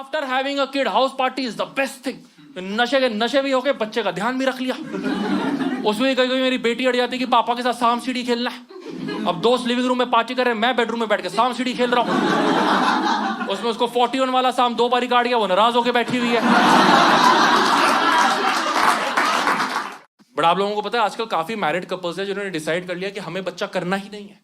After having a kid house party is the best thing. नशे भी हो गए, बच्चे का ध्यान भी रख लिया। उसमें कहीं मेरी बेटी अड़ जाती कि पापा के साथ सांप सीढ़ी खेलना है। अब दोस्त लिविंग रूम में पार्टी कर रहे हैं, मैं बेडरूम में बैठ के सांप सीढ़ी खेल रहा हूँ। उसमें उसको 41 वाला सांप 2 बारी काट गया, वो नाराज होके बैठी हुई है। बट आप लोगों को पता है आजकल काफी मैरिड कपल्स है जिन्होंने डिसाइड कर लिया कि हमें बच्चा करना ही नहीं है।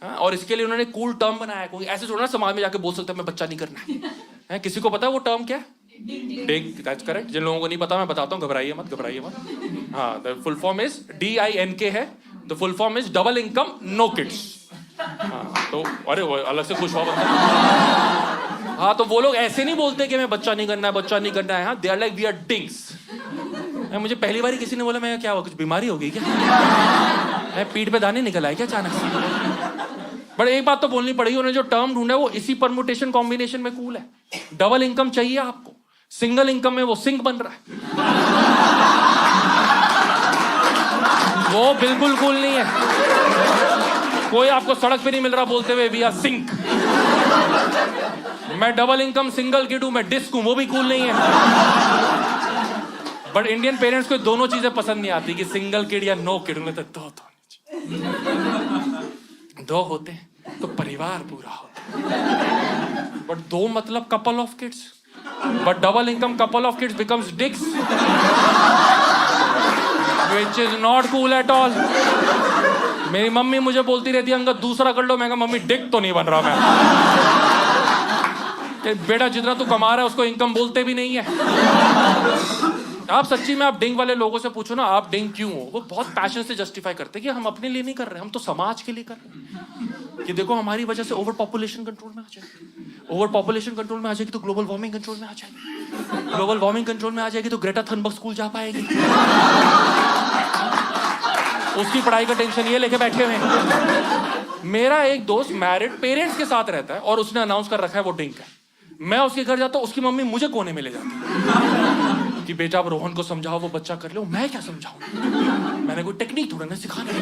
हाँ, और इसके लिए उन्होंने कूल टर्म बनाया। कोई ऐसे थोड़ा ना समाज में जाके बोल सकता है मैं बच्चा नहीं करना है। किसी को पता है वो टर्म क्या है? Drink, that's correct. जिन लोगों को नहीं पता मैं बताता हूँ, घबराइए मत। हाँ, the full form is DINK है। The full form is double income no kids. हाँ, तो अरे वो अलग से खुश हुआ बंदा। हाँ, तो वो लोग ऐसे नहीं बोलते कि मैं बच्चा नहीं करना है। हाँ, they are like we are dinks. मुझे पहली बार किसी ने बोला मैं क्या हुआ, कुछ बीमारी हो गई क्या? मैं पीठ पे दाने निकल आए क्या अचानक से? बट एक बात तो बोलनी पड़ेगी, उन्होंने जो टर्म ढूंढा है वो इसी परमुटेशन कॉम्बिनेशन में कूल है। डबल इनकम चाहिए आपको, सिंगल इनकम में वो सिंक बन रहा है। वो बिल्कुल कूल नहीं है। कोई आपको सड़क पे नहीं मिल रहा बोलते हुए वी आर सिंक। मैं डबल इनकम सिंगल किड हूं, मैं डिस्क हूं, वो भी कूल नहीं है। बट इंडियन पेरेंट्स को दोनों चीजें पसंद नहीं आती कि सिंगल किड या नो किड। उन्हें तो दो होते हैं तो परिवार पूरा होता है। बट दो मतलब couple of kids. But double income couple of kids becomes Dix, which is not cool at all. मेरी मम्मी मुझे बोलती रहती है अंकल दूसरा कर लो। मैं कहा मम्मी डिक तो नहीं बन रहा मैं। बेटा जितना तू कमा रहा है उसको इनकम बोलते भी नहीं है। आप सच्ची में आप डिंग वाले लोगों से पूछो ना आप डिंग क्यों हो, वो बहुत पैशन से जस्टिफाई करते हैं कि हम अपने लिए नहीं कर रहे, हम तो समाज के लिए कर रहे हैं। कि देखो हमारी वजह से ओवर पॉपुलेशन कंट्रोल में आ जाएगी, ओवर पॉपुलेशन कंट्रोल में आ जाएगी तो ग्लोबल वार्मिंग कंट्रोल में आ जाएगी, ग्लोबल वार्मिंग कंट्रोल में आ जाएगी तो ग्रेटा थनबर्ग स्कूल जा पाएगी। उसकी पढ़ाई का टेंशन ये लेके बैठे हुए हैं। मेरा एक दोस्त मैरिड पेरेंट्स के साथ रहता है और उसने अनाउंस कर रखा है वो डिंक है। मैं उसके घर जाता हूँ, उसकी मम्मी मुझे कोने में ले जाती है कि बेटा अब रोहन को समझाओ वो बच्चा कर ले। मैं क्या समझाऊं? मैंने कोई टेक्निक थोड़ा ना सिखाने।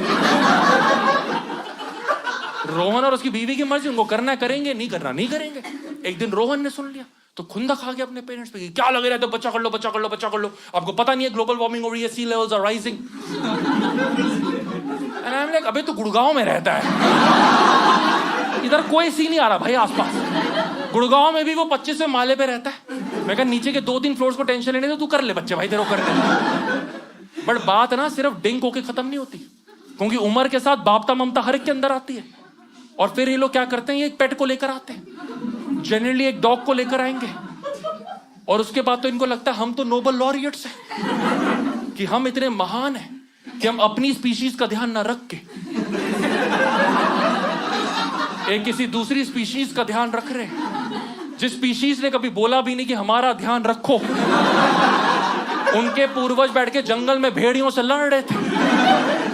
रोहन और उसकी बीवी की मर्जी, उनको करना करेंगे, नहीं करना नहीं करेंगे। एक दिन रोहन ने सुन लिया तो खुंदा खा गया अपने पेरेंट्स पे, क्या लगे रहते बच्चा कर लो बच्चा कर लो बच्चा कर लो, आपको पता नहीं है ग्लोबल वार्मिंग हो रही है, sea levels are rising. And I am like अबे तू गुड़गांव में रहता है, इधर कोई सी नहीं आ रहा भाई आसपास। गुड़गांव में भी वो 25वें माले पे रहता है। मैं कहा नीचे के 2-3 फ्लोर्स को टेंशन लेने दो, तू कर ले बच्चे भाई तेरे को कर ले। बट बात ना सिर्फ डिंक होके खत्म नहीं होती, क्योंकि उम्र के साथ बापता ममता हर एक के अंदर आती है। और फिर ये लोग क्या करते हैं, ये एक पेट को लेकर आते हैं, जनरली एक डॉग को लेकर आएंगे। और उसके बाद तो इनको लगता है हम तो नोबल लॉरिएट्स हैं, कि हम इतने महान हैं कि हम अपनी स्पीशीज का ध्यान ना रख के एक किसी दूसरी स्पीशीज का ध्यान रख रहे हैं, जिस स्पीशीज ने कभी बोला भी नहीं कि हमारा ध्यान रखो। उनके पूर्वज बैठ के जंगल में भेड़ियों से लड़ रहे थे,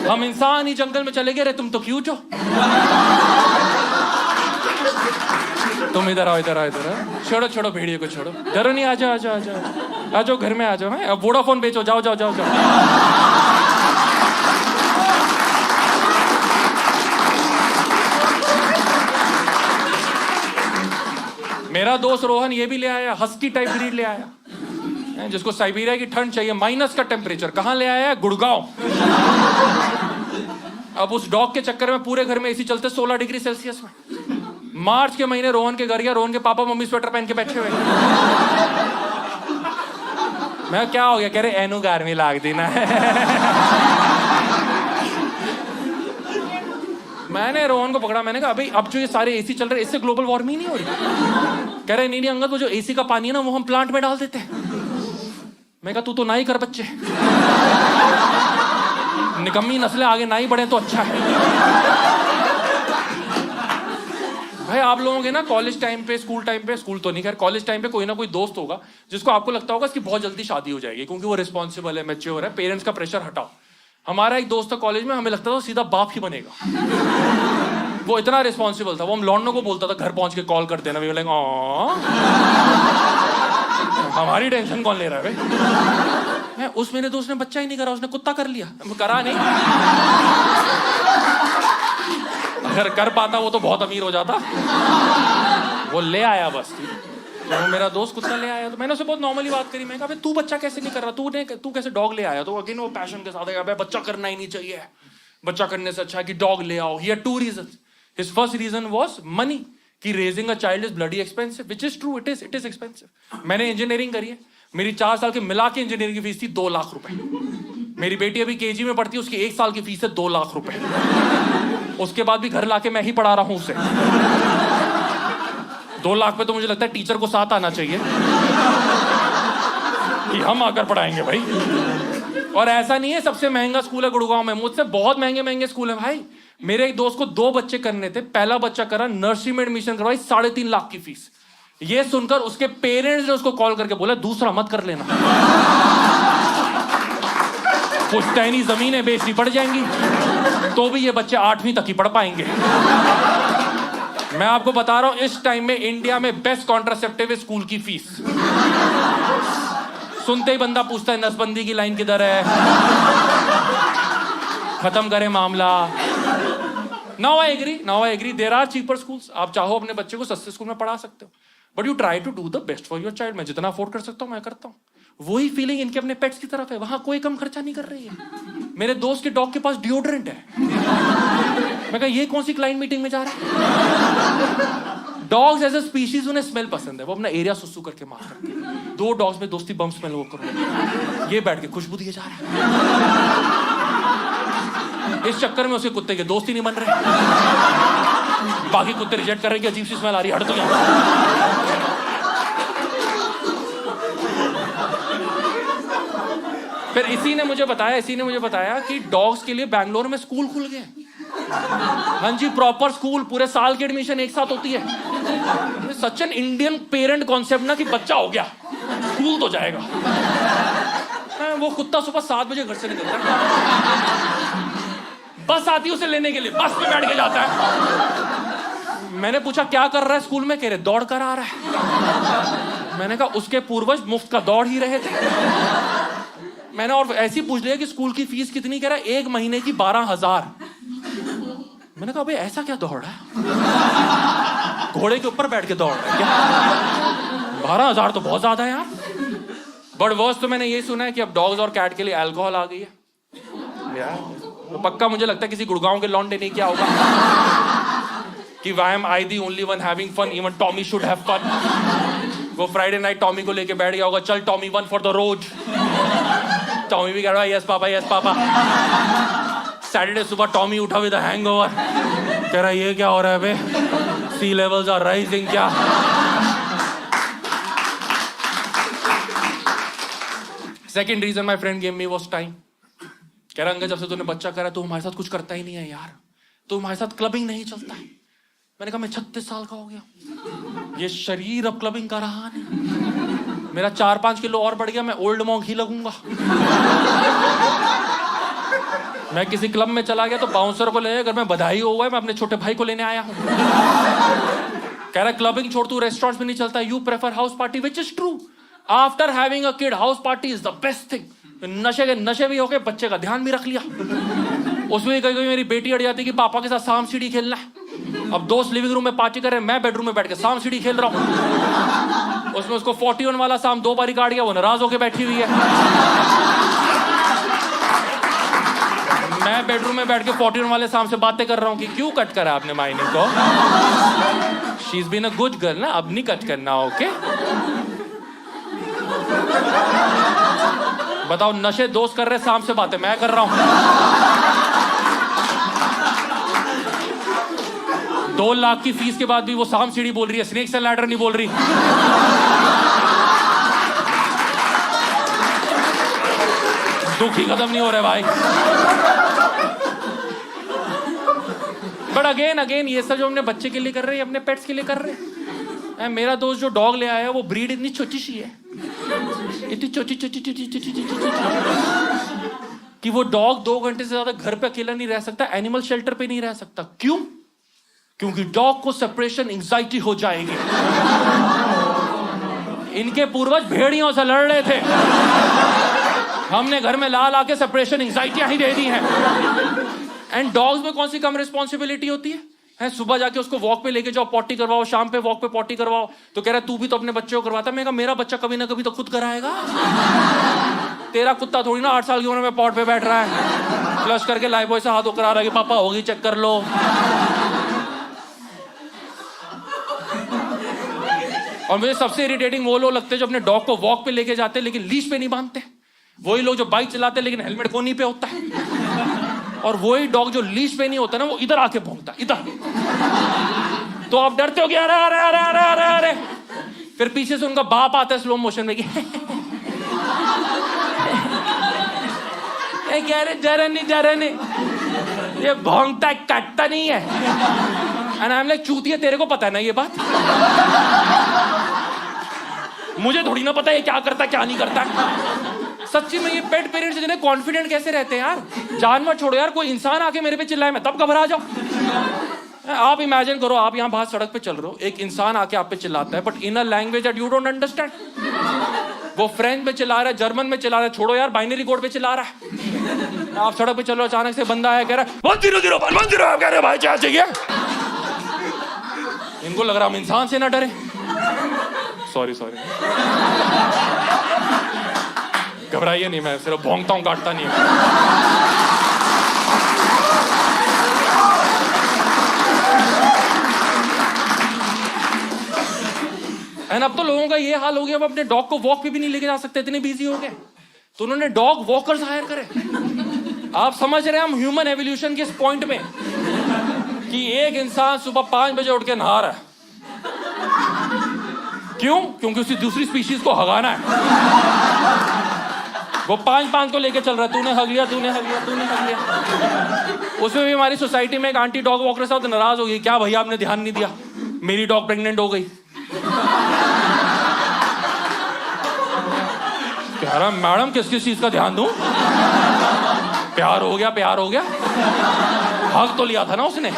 हम इंसान ही जंगल में चले गए, रे तुम तो क्यों जो तुम इधर आओ इधर आओ इधर आओ, छोड़ो छोड़ो भेड़ियों को छोड़ो, डरो नहीं, आ जाओ आ जाओ आ जाओ आ जाओ घर में आ जाओ। अब वोडाफोन बेचो, जाओ जाओ जाओ जाओ। मेरा दोस्त रोहन ये भी ले आया, हस्की टाइप ब्रीड ले आया, जिसको साइबेरिया की ठंड चाहिए, माइनस का टेम्परेचर। कहां ले आया? गुड़गांव। अब उस डॉग के चक्कर में पूरे घर में एसी चलते 16 डिग्री सेल्सियस में। मार्च के महीने रोहन के घर गया, रोहन के पापा मम्मी स्वेटर पहन के बैठे हुए। मैं क्या हो गया? कह रहे एनु गर्मी लाग दी ना। मैंने रोहन को पकड़ा, मैंने कहा अभी अब जो ये सारे एसी चल रहे हैं इससे ग्लोबल वार्मिंग नहीं हो रही? कह रहे नहीं अंगद, वो जो एसी का पानी है ना वो हम प्लांट में डाल देते हैं। मैं कहा तू तो ना ही कर बच्चे, निकम्मी नस्लें आगे ना ही बढ़े तो अच्छा है। भाई आप लोगों के ना कॉलेज टाइम पे, स्कूल टाइम पे, स्कूल तो नहीं खैर, कॉलेज टाइम पे कोई ना कोई दोस्त होगा जिसको आपको लगता होगा इसकी बहुत जल्दी शादी हो जाएगी क्योंकि वो रिस्पॉन्सिबल है, मैच्योर है, पेरेंट्स का प्रेशर हटाओ। हमारा एक दोस्त था कॉलेज में, हमें लगता था सीधा बाप ही बनेगा। वो इतना रिस्पॉन्सिबल था, वो हम लौंडों को बोलता था घर पहुंच के कॉल कर देना। हमारी टेंशन कौन ले रहा है भाई? उस मेरे दोस्त ने बच्चा ही नहीं करा, उसने कुत्ता कर लिया। करा नहीं, अगर कर पाता वो तो बहुत अमीर हो जाता। वो ले आया बस। तो मेरा दोस्त कुत्ता ले आया, तो मैंने उससे बहुत नॉर्मली बात करी। मैं कहा तू बच्चा कैसे नहीं कर रहा, तू कैसे डॉग ले आया? तो अगेन वो पैशन के साथ है, बच्चा करना ही नहीं चाहिए, बच्चा करने से अच्छा है कि डॉग ले आओ। He had 2 reasons. His first reason was money, कि raising a child is bloody expensive, which is true, it is expensive. मैंने इंजीनियरिंग करी है, मेरी 4 साल के मिला के इंजीनियरिंग की फीस थी 2 लाख रुपए। मेरी बेटी अभी केजी में पढ़ती है, उसकी 1 साल की फीस है 2 लाख रुपए। उसके बाद भी घर लाके मैं ही पढ़ा रहा हूं उसे। 2 लाख पे तो मुझे लगता है टीचर को साथ आना चाहिए कि हम आकर पढ़ाएंगे भाई। और ऐसा नहीं है सबसे महंगा स्कूल है गुड़गांव में, मुझसे बहुत महंगे महंगे स्कूल है भाई। मेरे एक दोस्त को 2 बच्चे करने थे, पहला बच्चा करा, नर्सरी में एडमिशन करवाई, 3.5 लाख की फीस। ये सुनकर उसके पेरेंट्स ने उसको कॉल करके बोला दूसरा मत कर लेना, पुश्तैनी जमीनें बेचनी पड़ जाएंगी, तो भी ये बच्चे 8वीं तक ही पढ़ पाएंगे। मैं आपको बता रहा हूं, इस टाइम में इंडिया में बेस्ट कॉन्ट्रासेप्टिव है स्कूल की फीस। सुनते ही बंदा पूछता है नसबंदी की लाइन किधर है, खत्म करें मामला। Now I agree there are cheaper schools. आप चाहो अपने बच्चे को सस्ते स्कूल में पढ़ा सकते हो, but you try to do the best for your child. मैं जितना अफोर्ड कर सकता हूं मैं करता हूं। वही फीलिंग इनके अपने पेट्स की तरफ है, वहां कोई कम खर्चा नहीं कर रही है। मेरे दोस्त के डॉग के पास डिओड्रेंट है। मैं कहा ये कौन सी क्लाइंट मीटिंग में जा रहा है? डॉग्स एज अ स्पीशीज उन्हें स्मेल पसंद है, वो अपना एरिया सुसु करके मार करते हैं। 2 डॉग्स में दोस्ती बम स्मेल वो करो, ये बैठ के खुशबू दिए जा रहा है। इस चक्कर में उसके कुत्ते के दोस्त ही नहीं बन रहे, बाकी कुत्ते रिजेक्ट कर रहे हैं कि अजीब सी स्मेल आ रही है, हट तो यहाँ। फिर इसी ने मुझे बताया कि डॉग्स के लिए बैंगलोर में स्कूल खुल गए। हाँ जी, प्रॉपर स्कूल, पूरे साल की एडमिशन एक साथ होती है। Such an Indian parent concept ना, कि बच्चा हो गया स्कूल तो जाएगा। वो कुत्ता सुबह 7 बजे घर से निकलता है, बस आती है उसे लेने के लिए, बस में बैठ के जाता है। मैंने पूछा क्या कर रहा है स्कूल में, कह रहे दौड़ कर आ रहा है। मैंने कहा उसके पूर्वज मुफ्त का दौड़ ही रहे थे। मैंने और ऐसी पूछ लिया कि स्कूल की फीस कितनी, कह रहा है 1 महीने की 12,000। मैंने कहा भाई ऐसा क्या दौड़ रहा है, घोड़े के ऊपर बैठ के दौड़ रहा है क्या? 12,000 तो बहुत ज्यादा है यार। बट वर्स्ट तो मैंने यही सुना है कि अब डॉग्स और कैट के लिए अल्कोहल आ गई है यार। तो पक्का मुझे लगता है किसी गुड़गांव के लौंडे ने क्या होगा कि why am I the only one having fun, even Tommy should have fun। वो फ्राइडे नाइट टॉमी को लेके बैठ गया होगा, चल Tommy 1 for the road। Tommy भी कह रहा है यस पापा। सैटरडे सुबह टॉमी उठा विद हैंगओवर, कह रहा है ये क्या हो रहा है बे, सी लेवल्स आर राइजिंग क्या। Second reason my friend gave me was time. कह रहा अंकल जब से तूने बच्चा करा तो हमारे साथ कुछ करता ही नहीं है यार, तो हमारे साथ क्लबिंग नहीं चलता है। मैंने कहा मैं 36 साल का हो गया, ये शरीर अब क्लबिंग का रहा नहीं। मेरा 4-5 किलो और बढ़ गया, मैं ओल्ड मॉन्क ही लगूंगा। मैं किसी क्लब में चला गया तो बाउंसर को ले, अगर मैं बधाई हुआ है मैं अपने छोटे भाई को लेने आया हूं। कह रहा क्लबिंग छोड़ तू रेस्टोरेंट्स में नहीं चलता, you prefer house party, which is true. After having a kid house party is the best thing. नशे भी हो गए, बच्चे का ध्यान भी रख लिया। उसमें कहीं कहीं मेरी बेटी अड़ जाती कि पापा के साथ सांप सीढ़ी खेलना है। अब दोस्त लिविंग रूम में पार्टी कर रहे हैं, मैं बेडरूम में बैठ के सांप सीढ़ी खेल रहा हूँ। उसमें उसको 41 वाला सांप 2 बार काट गया, वो नाराज होकर बैठी हुई है। मैं बेडरूम में बैठ के 41 वाले सांप से बातें कर रहा हूँ कि क्यों कट करा आपने मायने को। She is been a good girl ना, अब नहीं कट करना। ओके बताओ, नशे दोस्त कर रहे, सांप से बातें मैं कर रहा हूं। 2 लाख की फीस के बाद भी वो सांप सीढ़ी बोल रही है, स्नेक्स एंड लैडर नहीं बोल रही। दुख ही खत्म नहीं हो रहा भाई। बट अगेन ये सब जो हमने बच्चे के लिए कर रहे हैं, अपने पेट्स के लिए कर रहे हैं। मेरा दोस्त जो डॉग ले आया वो ब्रीड इतनी छोटी सी है, इतनी छोटी कि वो डॉग 2 घंटे से ज्यादा घर पे अकेला नहीं रह सकता, एनिमल शेल्टर पे नहीं रह सकता। क्यों? क्योंकि डॉग को सेपरेशन एंजाइटी हो जाएगी। इनके पूर्वज भेड़ियों से लड़ रहे थे, हमने घर में ला के सेपरेशन एंजाइटियां ही दे दी हैं। एंड डॉग्स में कौन सी कम रिस्पॉन्सिबिलिटी होती है? है सुबह जाके उसको वॉक पे लेके जाओ, पॉटी करवाओ, शाम पे वॉक पे पॉटी करवाओ, तो कह रहा है तू भी तो अपने बच्चे को करवाता। मैं कहा मेरा बच्चा कभी ना कभी तो खुद कराएगा। तेरा कुत्ता थोड़ी ना 8 साल की उम्र में पॉट पे बैठ रहा है, फ्लश करके लाइफबॉय से हाथ करा रहा है कि पापा होगी चेक कर लो। और मुझे सबसे इरिटेटिंग वो लोग लगते हैं जो अपने डॉग को वॉक पे लेके जाते हैं लेकिन लीश पे नहीं बांधते। वही लोग जो बाइक चलाते हैं लेकिन हेलमेट कोनी पे होता है, और वही डॉग जो लीश पे नहीं होता ना वो इधर आके भौंकता है, इधर। तो आप डरते हो कि अरे अरे अरे अरे अरे अरे, फिर पीछे से उनका बाप आता है स्लो मोशन में कि कह रहे जरा नहीं, ये भौंकता है, काटता नहीं है। एंड आई एम लाइक चूतिया, तेरे को पता है ना ये बात, मुझे थोड़ी ना पता है ये क्या करता है क्या नहीं करता है। सच्ची में ये पेट पेरेंट्स जिन्हें कॉन्फिडेंट कैसे रहते हैं यार। जानवर छोड़ो यार, कोई इंसान आके मेरे पे चिल्लाए मैं तब घबरा जाऊं। आप इमेजिन करो, आप यहाँ बाहर सड़क पे चल रहे हो, एक इंसान आके आप पे चिल्लाता है but in a language that you don't understand. वो फ्रेंच में चिल्ला रहा है, जर्मन में चिल्ला रहा है, छोड़ो यार बाइनरी कोड पे चिल्ला रहा है। आप सड़क पे चल रहे हो, अचानक से बंदा है कह रहा है 100 आप कह रहे भाई क्या चाहिए। इनको लग रहा हम इंसान से ना डरे। सॉरी घबराइए नहीं, मैं सिर्फ भौंकता हूं, काटता नहीं है। एंड अब तो लोगों का ये हाल हो गया, अब अपने डॉग को वॉक पे भी नहीं लेके जा सकते, इतने बिजी हो गए, तो उन्होंने डॉग वॉकर्स हायर करे। आप समझ रहे हैं हम ह्यूमन एवोल्यूशन के इस पॉइंट में कि एक इंसान सुबह 5 बजे उठ के नहा रहा है। क्यों? क्योंकि उसी दूसरी स्पीशीज को हगाना है। वो 5 को लेके चल रहा है, तूने हग लिया। उसमें भी हमारी सोसाइटी में एक आंटी डॉग वॉकर साथ नाराज हो गई, क्या भैया आपने ध्यान नहीं दिया, मेरी डॉग प्रेग्नेंट हो गई। कह रहा मैडम किस चीज का ध्यान दूं, प्यार हो गया, हक तो लिया था ना उसने।